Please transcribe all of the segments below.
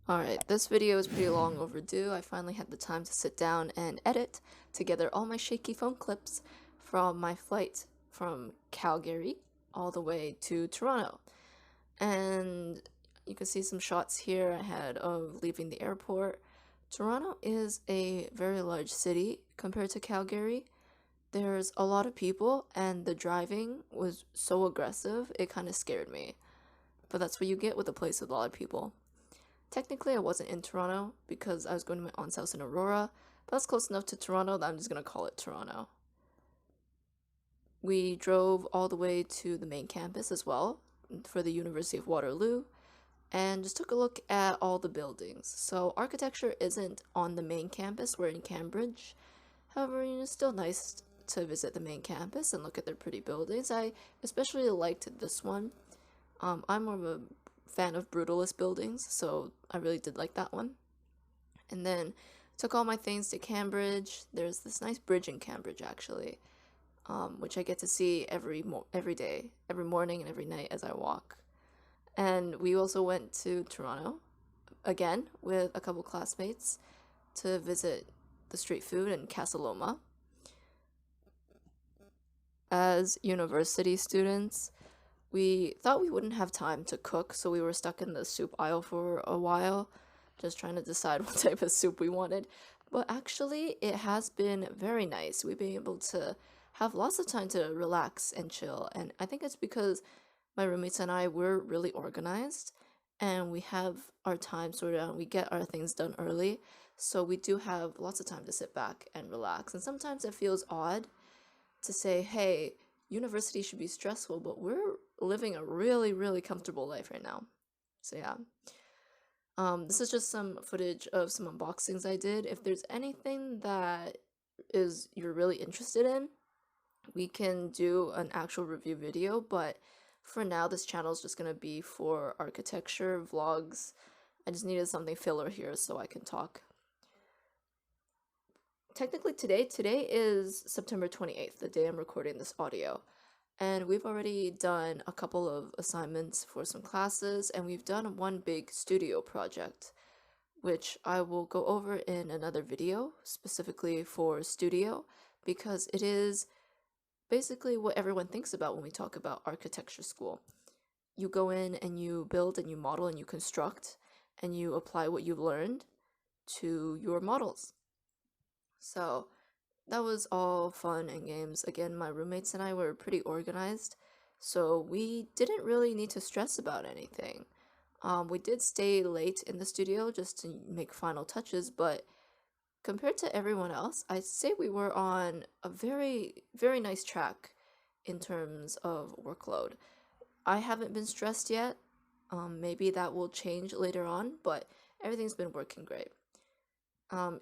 Alright, this video is pretty long overdue. I finally had the time to sit down and edit together all my shaky phone clips from my flight from Calgary all the way to Toronto. And you can see some shots here ahead of leaving the airport. Toronto is a very large city compared to Calgary. There's a lot of people and the driving was so aggressive, it kind of scared me. But that's what you get with a place with a lot of people. Technically, I wasn't in Toronto because I was going to my aunt's house in Aurora, but that's close enough to Toronto that I'm just going to call it Toronto. We drove all the way to the main campus as well for the University of Waterloo and just took a look at all the buildings. So architecture isn't on the main campus, we're in Cambridge. However, it's still nice to visit the main campus and look at their pretty buildings. I especially liked this one. I'm more of a fan of brutalist buildings, so I really did like that one. And then took all my things to Cambridge. There's this nice bridge in Cambridge actually, which I get to see every day, every morning and every night as I walk. And we also went to Toronto again with a couple classmates to visit the street food in Casa Loma. As university students, we thought we wouldn't have time to cook, so we were stuck in the soup aisle for a while, just trying to decide what type of soup we wanted. But actually, it has been very nice. We've been able to have lots of time to relax and chill, and I think it's because my roommates and I were really organized, and we have our time sorted out, and we get our things done early, so we do have lots of time to sit back and relax. And sometimes it feels odd to say, hey, university should be stressful, but we're living a really comfortable life right now. So yeah, this is just some footage of some unboxings I did. If there's anything that you're really interested in, we can do an actual review video, but for now this channel is just gonna be for architecture vlogs. I just needed something filler here so I can talk. Technically today is September 28th, the day I'm recording this audio. And we've already done a couple of assignments for some classes, and we've done one big studio project, which I will go over in another video specifically for studio, because it is basically what everyone thinks about when we talk about architecture school. You go in and you build and you model and you construct, and you apply what you've learned to your models. So that was all fun and games. Again, my roommates and I were pretty organized, so we didn't really need to stress about anything. We did stay late in the studio just to make final touches, but compared to everyone else, I'd say we were on a very nice track in terms of workload. I haven't been stressed yet. Maybe that will change later on, but everything's been working great.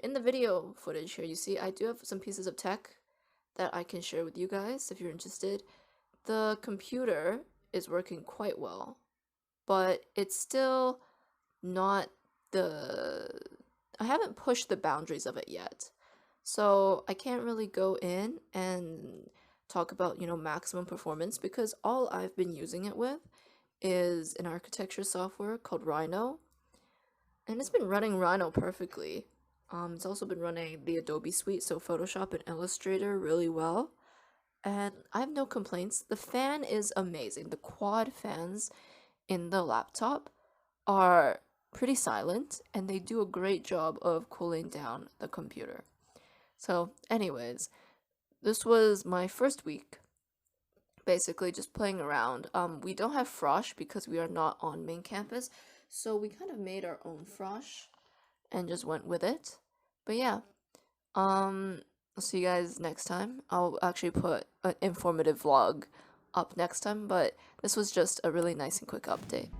In the video footage here, you see I do have some pieces of tech that I can share with you guys if you're interested. The computer is working quite well, but it's still not I haven't pushed the boundaries of it yet. So I can't really go in and talk about, maximum performance, because all I've been using it with is an architecture software called Rhino, and it's been running Rhino perfectly. It's also been running the Adobe suite, so Photoshop and Illustrator, really well. And I have no complaints. The fan is amazing. The quad fans in the laptop are pretty silent, and they do a great job of cooling down the computer. So anyways, this was my first week, basically just playing around. We don't have Frosh because we are not on main campus, so we kind of made our own Frosh and just went with it. But yeah, I'll see you guys next time. I'll actually put an informative vlog up next time, but this was just a really nice and quick update.